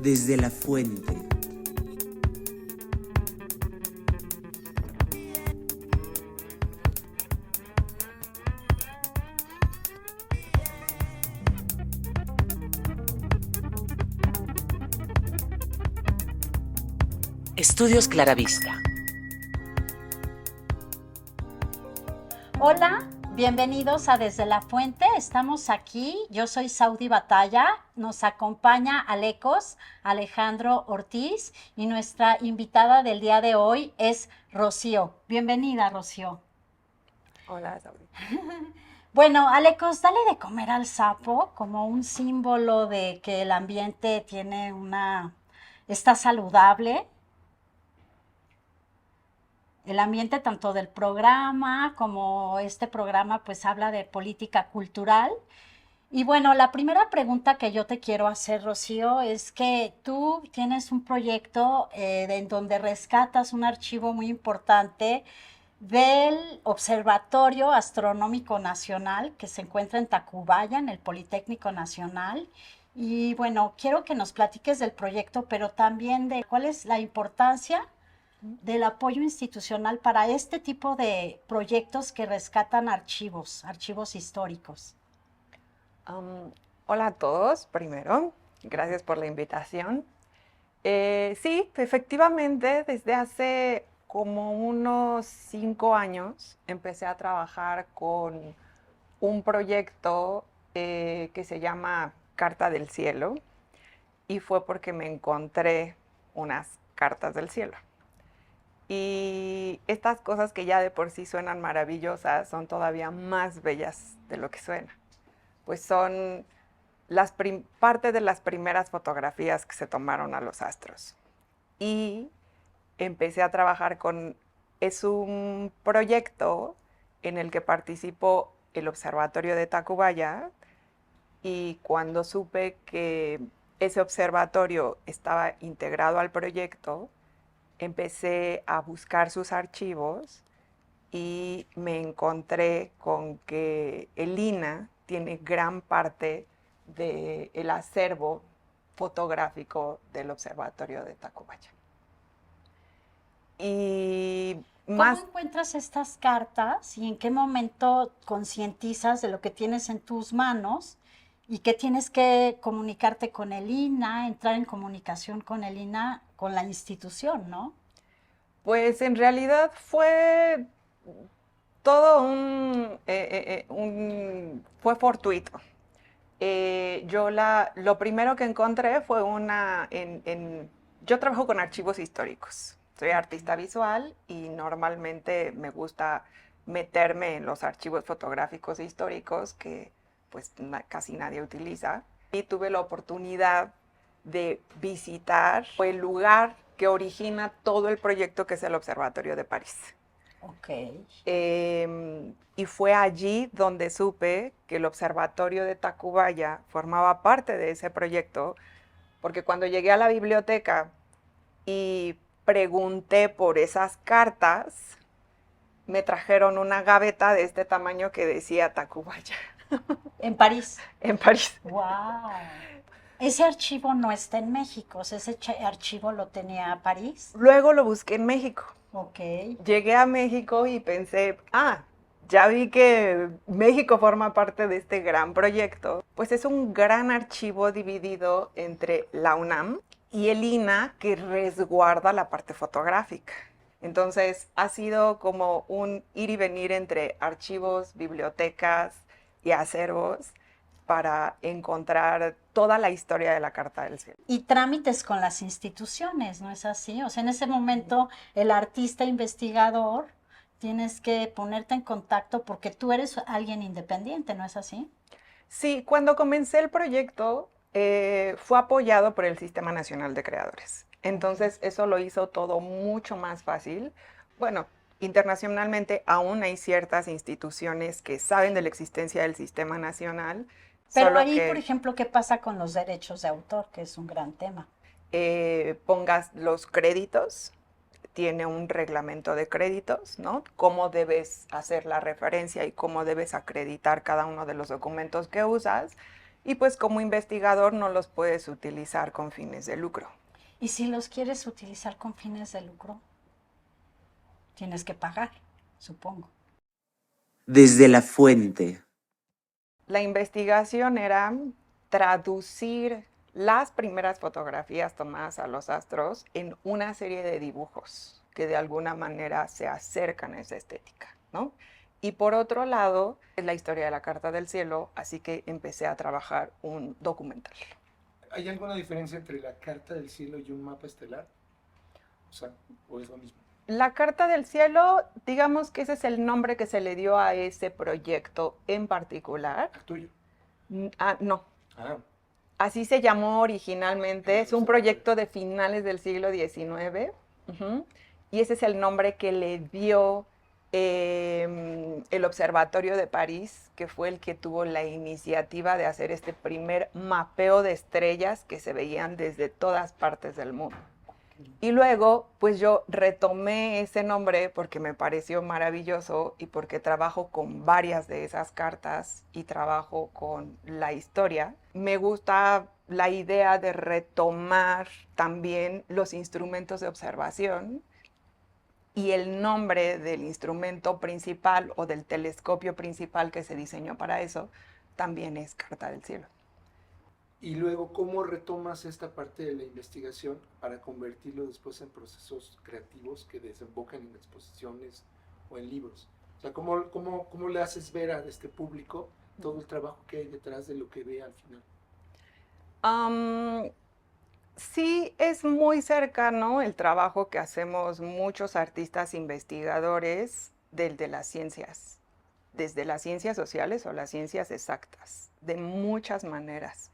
desde la fuente. Estudios Claravista. Hola, bienvenidos a Desde la Fuente. Estamos aquí. Yo soy Saudi Batalla. Nos acompaña Alecos Alejandro Ortiz y nuestra invitada del día de hoy es Rocío. Bienvenida, Rocío. Hola, Saudi. Bueno, Alecos, dale de comer al sapo como un símbolo de que el ambiente está saludable. El ambiente tanto del programa como este programa pues habla de política cultural. Y bueno, la primera pregunta que yo te quiero hacer, Rocío, es que tú tienes un proyecto en donde rescatas un archivo muy importante del Observatorio Astronómico Nacional que se encuentra en Tacubaya, en el Politécnico Nacional. Y bueno, quiero que nos platiques del proyecto, pero también de cuál es la importancia del apoyo institucional para este tipo de proyectos que rescatan archivos históricos. Hola a todos, primero, gracias por la invitación. Sí, efectivamente, desde hace como unos 5 años empecé a trabajar con un proyecto que se llama Carta del Cielo, y fue porque me encontré unas cartas del cielo. Y estas cosas que ya de por sí suenan maravillosas son todavía más bellas de lo que suena. Pues son parte de las primeras fotografías que se tomaron a los astros. Y empecé a trabajar es un proyecto en el que participó el Observatorio de Tacubaya, y cuando supe que ese observatorio estaba integrado al proyecto, empecé a buscar sus archivos y me encontré con que el INAH tiene gran parte del acervo fotográfico del Observatorio de Tacubaya. ¿Cómo encuentras estas cartas y en qué momento concientizas de lo que tienes en tus manos y que tienes que comunicarte con el INAH, entrar en comunicación con el INAH, con la institución, ¿no? Pues en realidad fue todo fue fortuito. Lo primero que encontré fue yo trabajo con archivos históricos. Soy artista visual y normalmente me gusta meterme en los archivos fotográficos históricos que pues casi nadie utiliza. Y tuve la oportunidad de visitar el lugar que origina todo el proyecto, que es el Observatorio de París. Okay. Y fue allí donde supe que el Observatorio de Tacubaya formaba parte de ese proyecto, porque cuando llegué a la biblioteca y pregunté por esas cartas, me trajeron una gaveta de este tamaño que decía Tacubaya. ¿En París? En París. ¡Wow! Ese archivo no está en México, ese archivo lo tenía París. Luego lo busqué en México. Ok. Llegué a México y pensé, ya vi que México forma parte de este gran proyecto. Pues es un gran archivo dividido entre la UNAM y el INAH, que resguarda la parte fotográfica. Entonces ha sido como un ir y venir entre archivos, bibliotecas y acervos para encontrar toda la historia de la Carta del Cielo. Y trámites con las instituciones, ¿no es así? O sea, en ese momento el artista investigador tienes que ponerte en contacto porque tú eres alguien independiente, ¿no es así? Sí, cuando comencé el proyecto fue apoyado por el Sistema Nacional de Creadores. Entonces eso lo hizo todo mucho más fácil. Bueno, internacionalmente aún hay ciertas instituciones que saben de la existencia del Sistema Nacional. Pero ahí, por ejemplo, ¿qué pasa con los derechos de autor? Que es un gran tema. Pongas los créditos, tiene un reglamento de créditos, ¿no? Cómo debes hacer la referencia y cómo debes acreditar cada uno de los documentos que usas. y pues como investigador no los puedes utilizar con fines de lucro. Y si los quieres utilizar con fines de lucro, tienes que pagar, supongo. Desde la fuente. La investigación era traducir las primeras fotografías tomadas a los astros en una serie de dibujos que de alguna manera se acercan a esa estética, ¿no? Y por otro lado, es la historia de la Carta del Cielo, así que empecé a trabajar un documental. ¿Hay alguna diferencia entre la Carta del Cielo y un mapa estelar? O sea, ¿o es lo mismo? La Carta del Cielo, digamos que ese es el nombre que se le dio a ese proyecto en particular. ¿El tuyo? No. Ah, Así se llamó originalmente, es un proyecto de finales del siglo XIX, y ese es el nombre que le dio el Observatorio de París, que fue el que tuvo la iniciativa de hacer este primer mapeo de estrellas que se veían desde todas partes del mundo. Y luego, pues yo retomé ese nombre porque me pareció maravilloso y porque trabajo con varias de esas cartas y trabajo con la historia. Me gusta la idea de retomar también los instrumentos de observación y el nombre del instrumento principal o del telescopio principal que se diseñó para eso también es Carta del Cielo. y luego, ¿cómo retomas esta parte de la investigación para convertirlo después en procesos creativos que desembocan en exposiciones o en libros? O sea, ¿cómo le haces ver a este público todo el trabajo que hay detrás de lo que ve al final? Sí, es muy cercano el trabajo que hacemos muchos artistas investigadores desde las ciencias sociales o las ciencias exactas, de muchas maneras.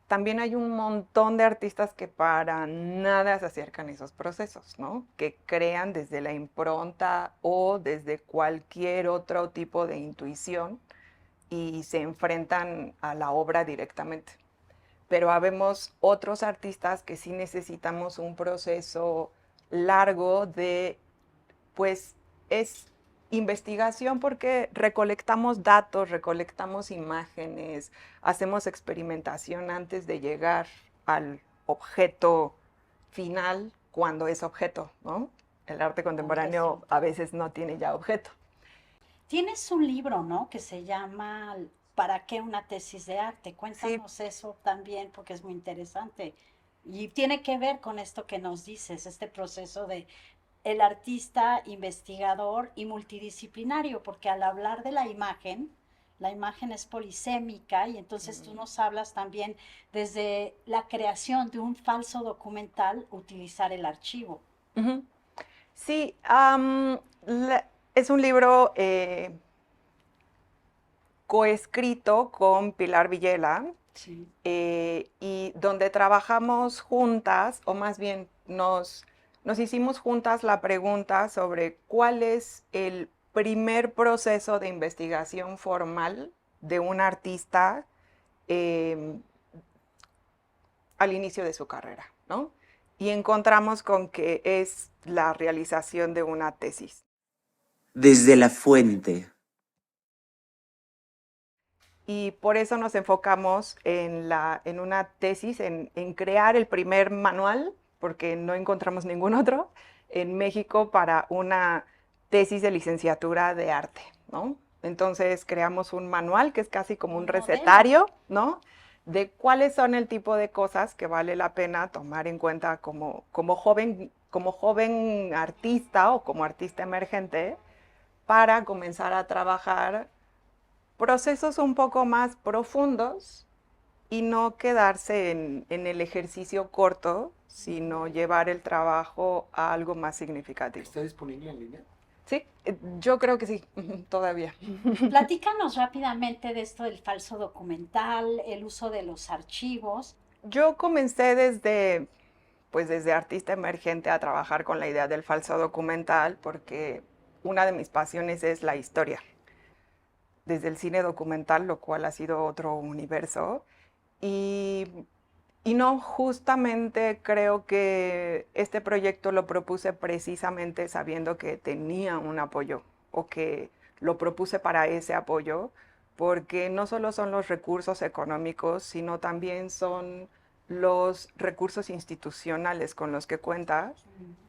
También hay un montón de artistas que para nada se acercan a esos procesos, ¿no? Que crean desde la impronta o desde cualquier otro tipo de intuición y se enfrentan a la obra directamente. Pero habemos otros artistas que sí necesitamos un proceso largo de, pues, es investigación porque recolectamos datos, recolectamos imágenes, hacemos experimentación antes de llegar al objeto final cuando es objeto, ¿no? El arte contemporáneo a veces no tiene ya objeto. Tienes un libro, ¿no? Que se llama ¿Para qué una tesis de arte? Cuéntanos eso también porque es muy interesante. Y tiene que ver con esto que nos dices, este proceso de el artista investigador y multidisciplinario, porque al hablar de la imagen es polisémica y entonces tú nos hablas también desde la creación de un falso documental, utilizar el archivo. Sí, es un libro coescrito con Pilar Villela, Sí. Y donde trabajamos juntas, o más bien nos hicimos juntas la pregunta sobre cuál es el primer proceso de investigación formal de un artista al inicio de su carrera, ¿no? Y encontramos con que es la realización de una tesis. Desde la fuente. Y por eso nos enfocamos en una tesis, en crear el primer manual, porque no encontramos ningún otro, en México para una tesis de licenciatura de arte, ¿no? Entonces creamos un manual que es casi como un recetario, ¿no? De cuáles son el tipo de cosas que vale la pena tomar en cuenta como joven artista o como artista emergente para comenzar a trabajar procesos un poco más profundos y no quedarse en el ejercicio corto, sino llevar el trabajo a algo más significativo. ¿Está disponible en línea? Sí, yo creo que sí, todavía. Platícanos rápidamente de esto del falso documental, el uso de los archivos. Yo comencé desde artista emergente a trabajar con la idea del falso documental porque una de mis pasiones es la historia. Desde el cine documental, lo cual ha sido otro universo. Y no, justamente creo que este proyecto lo propuse precisamente sabiendo que tenía un apoyo o que lo propuse para ese apoyo, porque no solo son los recursos económicos, sino también son los recursos institucionales con los que cuenta,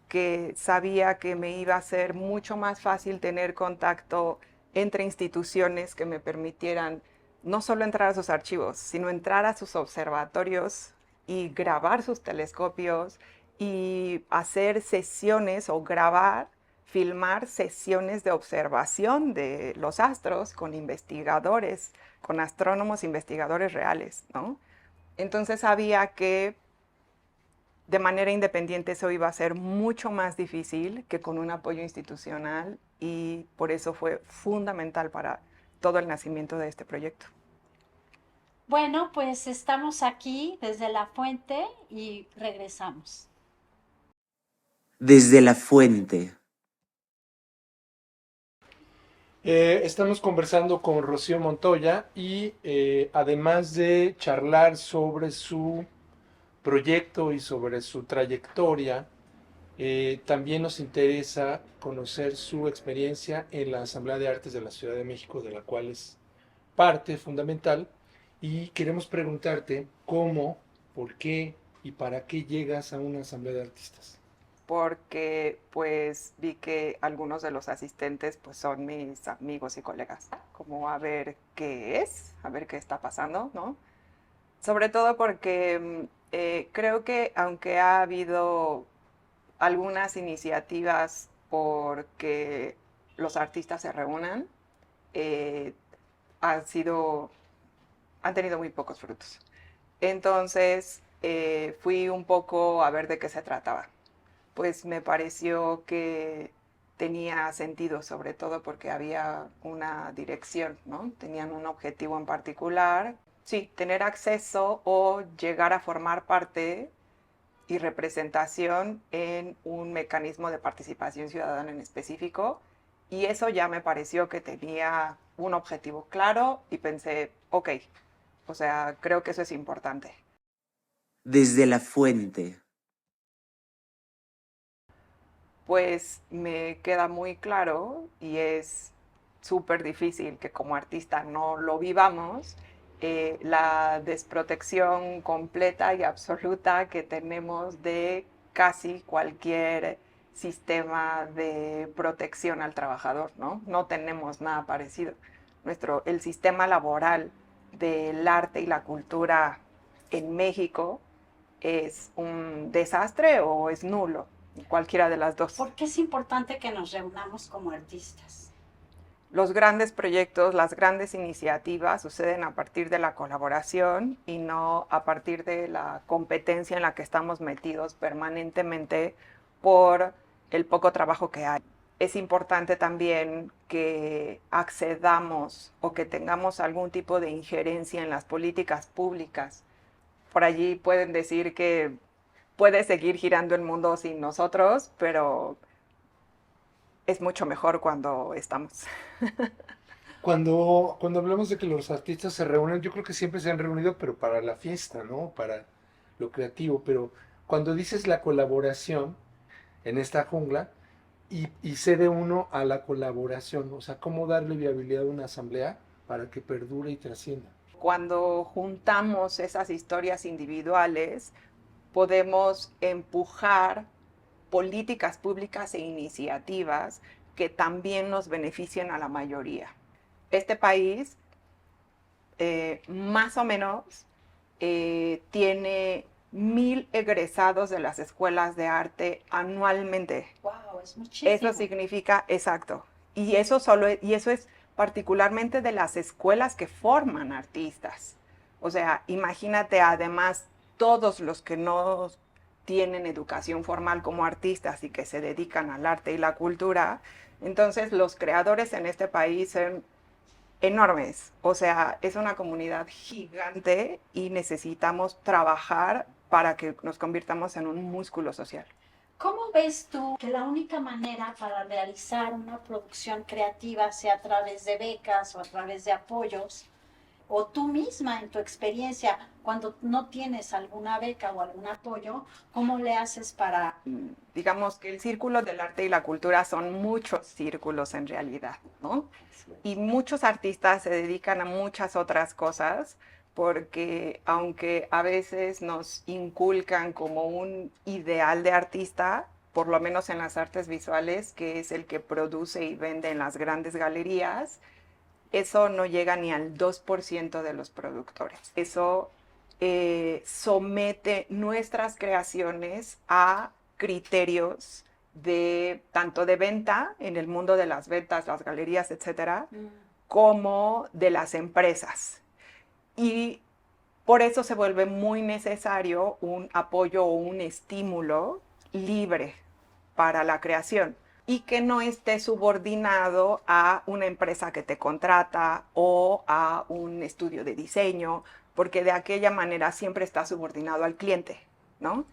que sabía que me iba a ser mucho más fácil tener contacto entre instituciones que me permitieran no solo entrar a sus archivos, sino entrar a sus observatorios y grabar sus telescopios y hacer sesiones o grabar, filmar sesiones de observación de los astros con investigadores, con astrónomos investigadores reales, ¿no? Entonces sabía que de manera independiente eso iba a ser mucho más difícil que con un apoyo institucional, y por eso fue fundamental para todo el nacimiento de este proyecto. Bueno, pues estamos aquí desde la fuente y regresamos. Desde la fuente. Estamos conversando con Rocío Montoya y además de charlar sobre su proyecto y sobre su trayectoria, también nos interesa conocer su experiencia en la Asamblea de Artes de la Ciudad de México, de la cual es parte fundamental, y queremos preguntarte cómo, por qué y para qué llegas a una Asamblea de Artistas. Porque pues vi que algunos de los asistentes pues son mis amigos y colegas, como a ver qué es, a ver qué está pasando, ¿no? Sobre todo porque creo que aunque ha habido algunas iniciativas porque los artistas se reúnan, eh, han tenido muy pocos frutos. Entonces fui un poco a ver de qué se trataba. Pues me pareció que tenía sentido, sobre todo porque había una dirección, ¿no? Tenían un objetivo en particular. Sí, tener acceso o llegar a formar parte y representación en un mecanismo de participación ciudadana en específico. Y eso ya me pareció que tenía un objetivo claro y pensé, ok, o sea, creo que eso es importante. Desde la fuente. Pues me queda muy claro y es súper difícil que como artista no lo vivamos, la desprotección completa y absoluta que tenemos de casi cualquier sistema de protección al trabajador, ¿no? No tenemos nada parecido. El sistema laboral del arte y la cultura en México es un desastre o es nulo, cualquiera de las dos. ¿Por qué es importante que nos reunamos como artistas? Los grandes proyectos, las grandes iniciativas suceden a partir de la colaboración y no a partir de la competencia en la que estamos metidos permanentemente por el poco trabajo que hay. Es importante también que accedamos o que tengamos algún tipo de injerencia en las políticas públicas. Por allí pueden decir que puede seguir girando el mundo sin nosotros, pero es mucho mejor cuando estamos. Cuando hablamos de que los artistas se reúnen, yo creo que siempre se han reunido, pero para la fiesta, ¿no? Para lo creativo. Pero cuando dices la colaboración en esta jungla y cede uno a la colaboración, o sea, ¿cómo darle viabilidad a una asamblea para que perdure y trascienda? Cuando juntamos esas historias individuales, podemos empujar políticas públicas e iniciativas que también nos beneficien a la mayoría. Este país, más o menos, tiene 1,000 egresados de las escuelas de arte anualmente. Wow, es muchísimo. Eso significa, exacto. Y eso es particularmente de las escuelas que forman artistas. O sea, imagínate además todos los que no tienen educación formal como artistas y que se dedican al arte y la cultura. Entonces los creadores en este país son enormes. O sea, es una comunidad gigante y necesitamos trabajar para que nos convirtamos en un músculo social. ¿Cómo ves tú que la única manera para realizar una producción creativa sea a través de becas o a través de apoyos? o tú misma en tu experiencia, cuando no tienes alguna beca o algún apoyo, ¿cómo le haces para...? Digamos que el círculo del arte y la cultura son muchos círculos en realidad, ¿no? Y muchos artistas se dedican a muchas otras cosas porque aunque a veces nos inculcan como un ideal de artista, por lo menos en las artes visuales, que es el que produce y vende en las grandes galerías, eso no llega ni al 2% de los productores. Eso somete nuestras creaciones a criterios de tanto de venta en el mundo de las ventas, las galerías, etcétera, como de las empresas. Y por eso se vuelve muy necesario un apoyo o un estímulo libre para la creación y que no esté subordinado a una empresa que te contrata o a un estudio de diseño, porque de aquella manera siempre está subordinado al cliente, ¿no?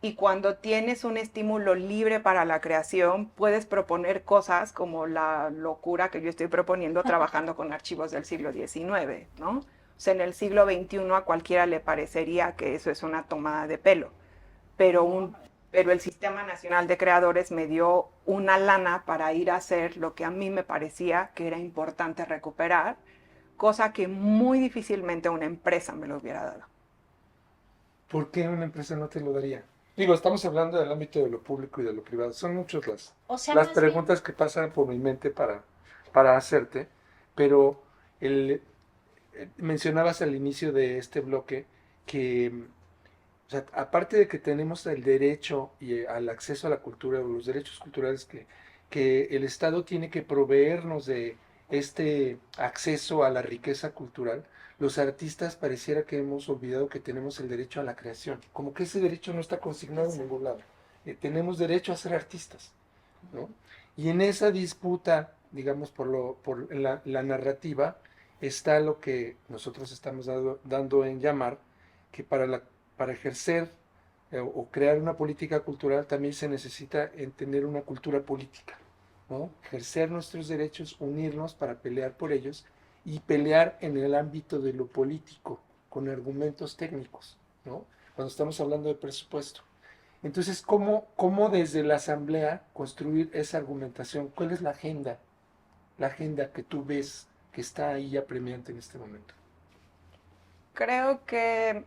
Y cuando tienes un estímulo libre para la creación, puedes proponer cosas como la locura que yo estoy proponiendo trabajando con archivos del siglo XIX, ¿no? O sea, en el siglo XXI a cualquiera le parecería que eso es una tomada de pelo, pero el Sistema Nacional de Creadores me dio una lana para ir a hacer lo que a mí me parecía que era importante recuperar, cosa que muy difícilmente una empresa me lo hubiera dado. ¿Por qué una empresa no te lo daría? Digo, estamos hablando del ámbito de lo público y de lo privado. Son muchas las preguntas que pasan por mi mente para hacerte, pero mencionabas al inicio de este bloque que, o sea, aparte de que tenemos el derecho al acceso a la cultura o los derechos culturales que el Estado tiene que proveernos de este acceso a la riqueza cultural, los artistas pareciera que hemos olvidado que tenemos el derecho a la creación, como que ese derecho no está consignado en ningún lado. Tenemos derecho a ser artistas, ¿no? Y en esa disputa, digamos, por la narrativa, está lo que nosotros estamos dando en llamar que para ejercer o crear una política cultural también se necesita tener una cultura política, ¿no? Ejercer nuestros derechos, unirnos para pelear por ellos y pelear en el ámbito de lo político, con argumentos técnicos, ¿no? Cuando estamos hablando de presupuesto. Entonces, ¿cómo desde la asamblea construir esa argumentación? ¿Cuál es la agenda que tú ves que está ahí apremiante en este momento? Creo que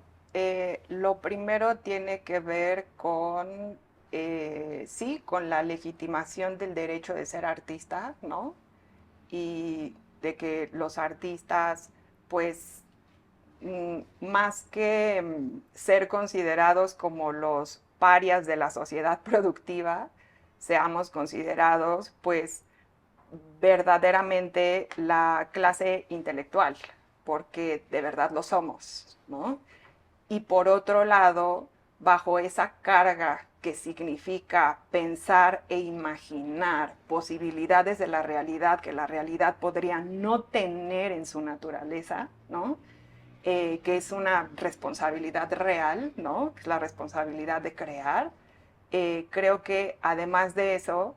lo primero tiene que ver con, sí, con la legitimación del derecho de ser artista, ¿no? Y de que los artistas, pues, más que ser considerados como los parias de la sociedad productiva, seamos considerados, pues, verdaderamente la clase intelectual, porque de verdad lo somos, ¿no? Y por otro lado, bajo esa carga que significa pensar e imaginar posibilidades de la realidad que la realidad podría no tener en su naturaleza, ¿no? Que es una responsabilidad real, ¿no? Es la responsabilidad de crear. Creo que además de eso,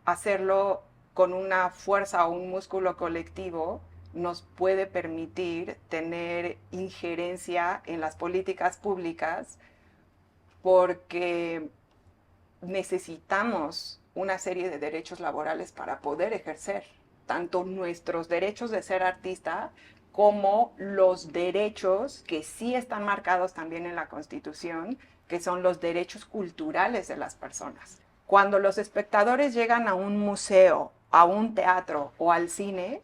hacerlo con una fuerza o un músculo colectivo nos puede permitir tener injerencia en las políticas públicas porque necesitamos una serie de derechos laborales para poder ejercer tanto nuestros derechos de ser artista como los derechos que sí están marcados también en la Constitución, que son los derechos culturales de las personas. Cuando los espectadores llegan a un museo, a un teatro o al cine,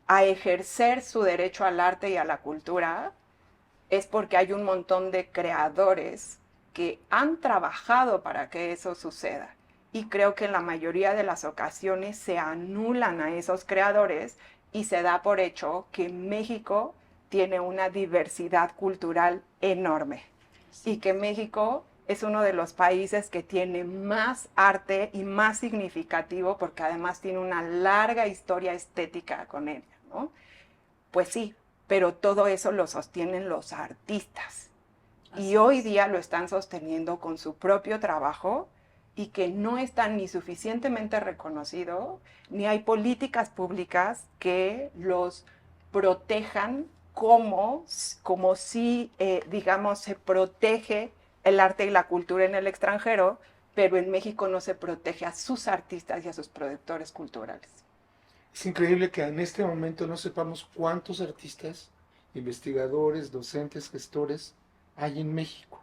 a ejercer su derecho al arte y a la cultura, es porque hay un montón de creadores que han trabajado para que eso suceda. Y creo que en la mayoría de las ocasiones se anulan a esos creadores y se da por hecho que México tiene una diversidad cultural enorme y que México es uno de los países que tiene más arte y más significativo porque además tiene una larga historia estética con ella, ¿no? Pues sí, pero todo eso lo sostienen los artistas. Y hoy día lo están sosteniendo con su propio trabajo y que no está ni suficientemente reconocido, ni hay políticas públicas que los protejan como si, digamos, se protege el arte y la cultura en el extranjero, pero en México no se protege a sus artistas y a sus productores culturales. Es increíble que en este momento no sepamos cuántos artistas, investigadores, docentes, gestores hay en México.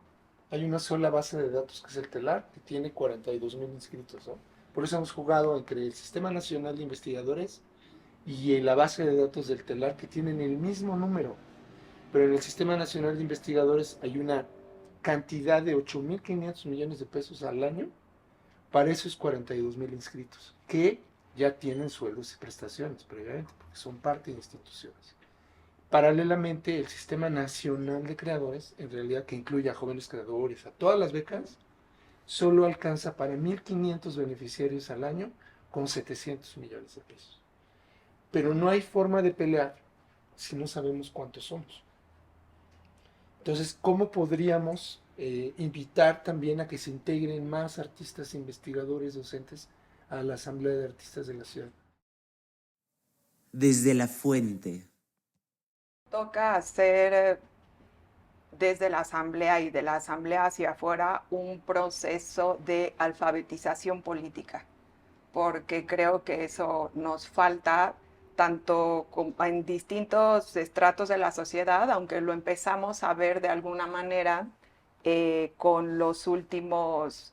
Hay una sola base de datos que es el TELAR, que tiene 42,000 inscritos, ¿no? Por eso hemos jugado entre el Sistema Nacional de Investigadores y la base de datos del TELAR, que tienen el mismo número. Pero en el Sistema Nacional de Investigadores hay una cantidad de 8,500 millones de pesos al año para esos 42,000 inscritos, que ya tienen sueldos y prestaciones previamente, porque son parte de instituciones. Paralelamente, el Sistema Nacional de Creadores, en realidad que incluye a jóvenes creadores, a todas las becas, solo alcanza para 1,500 beneficiarios al año con 700 millones de pesos. Pero no hay forma de pelear si no sabemos cuántos somos. Entonces, ¿cómo podríamos invitar también a que se integren más artistas, investigadores, docentes a la Asamblea de Artistas de la Ciudad? Desde la fuente. Toca hacer desde la asamblea y de la asamblea hacia afuera un proceso de alfabetización política, porque creo que eso nos falta tanto en distintos estratos de la sociedad, aunque lo empezamos a ver de alguna manera con los últimos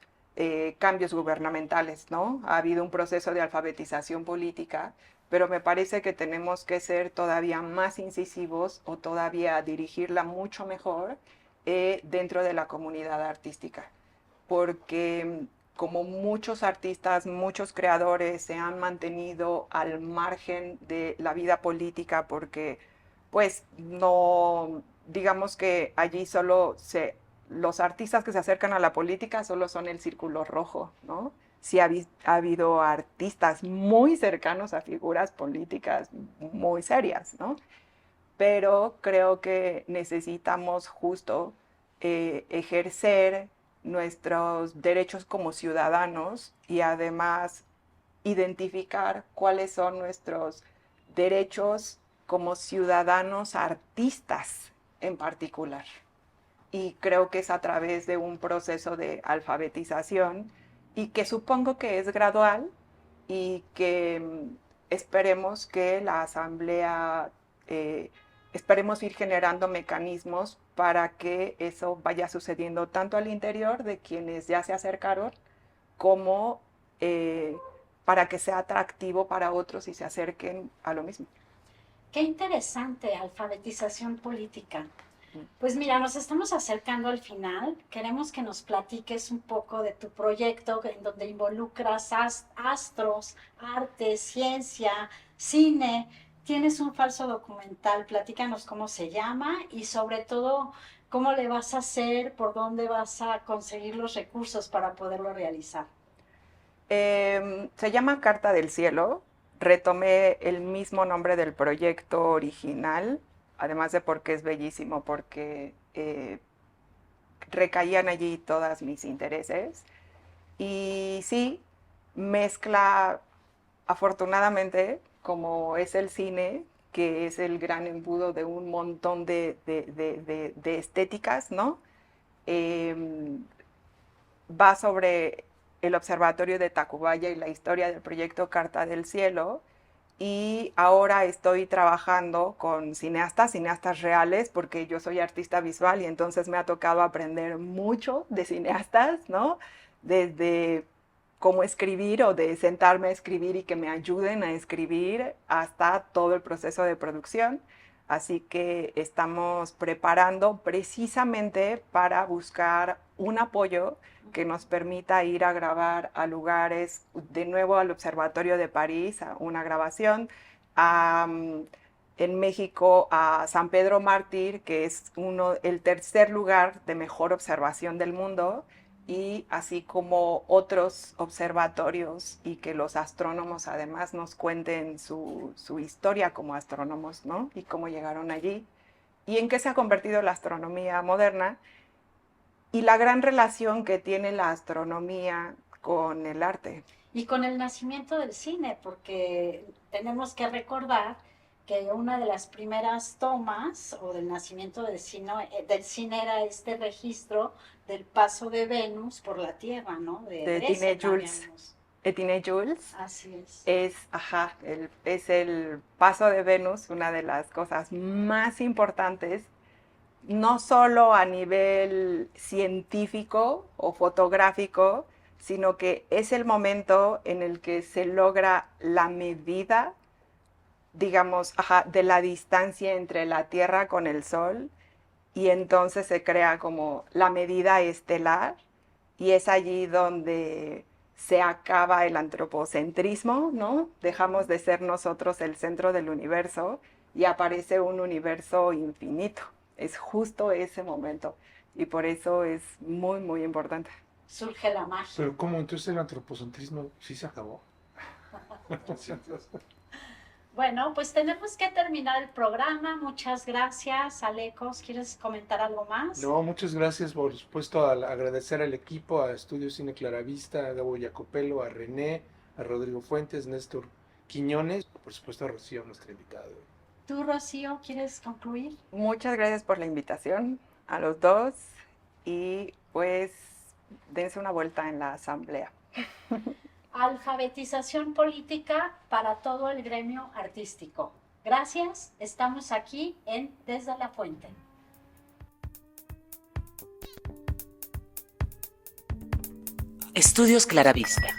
cambios gubernamentales, ¿no? Ha habido un proceso de alfabetización política, pero me parece que tenemos que ser todavía más incisivos o todavía dirigirla mucho mejor dentro de la comunidad artística, porque como muchos artistas, muchos creadores se han mantenido al margen de la vida política porque, pues, no, digamos que allí solo los artistas que se acercan a la política solo son el círculo rojo, ¿no? Sí ha habido artistas muy cercanos a figuras políticas muy serias, ¿no? Pero creo que necesitamos justo ejercer nuestros derechos como ciudadanos y además identificar cuáles son nuestros derechos como ciudadanos artistas en particular. Y creo que es a través de un proceso de alfabetización y que supongo que es gradual y que esperemos que la Asamblea, esperemos ir generando mecanismos para que eso vaya sucediendo tanto al interior de quienes ya se acercaron como para que sea atractivo para otros y se acerquen a lo mismo. Qué interesante, alfabetización política. Pues mira, nos estamos acercando al final. Queremos que nos platiques un poco de tu proyecto en donde involucras astros, arte, ciencia, cine. Tienes un falso documental. Platícanos cómo se llama y sobre todo cómo le vas a hacer, por dónde vas a conseguir los recursos para poderlo realizar. Se llama Carta del Cielo. Retomé el mismo nombre del proyecto original, además de porque es bellísimo, porque recaían allí todos mis intereses. Y sí, mezcla, afortunadamente, como es el cine, que es el gran embudo de un montón de estéticas, ¿no? Va sobre el Observatorio de Tacubaya y la historia del proyecto Carta del Cielo. Y ahora estoy trabajando con cineastas reales, porque yo soy artista visual y entonces me ha tocado aprender mucho de cineastas, ¿no? Desde cómo escribir o de sentarme a escribir y que me ayuden a escribir hasta todo el proceso de producción. Así que estamos preparando precisamente para buscar un apoyo que nos permita ir a grabar a lugares, de nuevo al Observatorio de París, a una grabación, en México a San Pedro Mártir, que es el tercer lugar de mejor observación del mundo, y así como otros observatorios, y que los astrónomos además nos cuenten su historia como astrónomos, ¿no? Y cómo llegaron allí, y en qué se ha convertido la astronomía moderna, y la gran relación que tiene la astronomía con el arte. Y con el nacimiento del cine, porque tenemos que recordar que una de las primeras tomas o del nacimiento del cine era este registro del paso de Venus por la Tierra, ¿no? De Dresden Tine Jules. también, Etienne Jules así es. es el paso de Venus, una de las cosas más importantes, no solo a nivel científico o fotográfico, sino que es el momento en el que se logra la medida, digamos, de la distancia entre la Tierra con el Sol, y entonces se crea como la medida estelar, y es allí donde se acaba el antropocentrismo, ¿no? Dejamos de ser nosotros el centro del universo y aparece un universo infinito. Es justo ese momento y por eso es muy, muy importante. Surge la magia. Pero ¿cómo? Entonces el antropocentrismo sí se acabó. Bueno, pues tenemos que terminar el programa. Muchas gracias, Alecos. ¿Quieres comentar algo más? No, muchas gracias, por supuesto, agradecer al equipo, a Estudio Cine Claravista, a Gabo Jacopello, a René, a Rodrigo Fuentes, Néstor Quiñones, por supuesto a Rocío, nuestra invitada. Tú, Rocío, ¿quieres concluir? Muchas gracias por la invitación a los dos y pues dense una vuelta en la asamblea. Alfabetización política para todo el gremio artístico. Gracias, estamos aquí en Desde la Fuente. Estudios Claravista.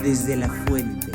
Desde la Fuente.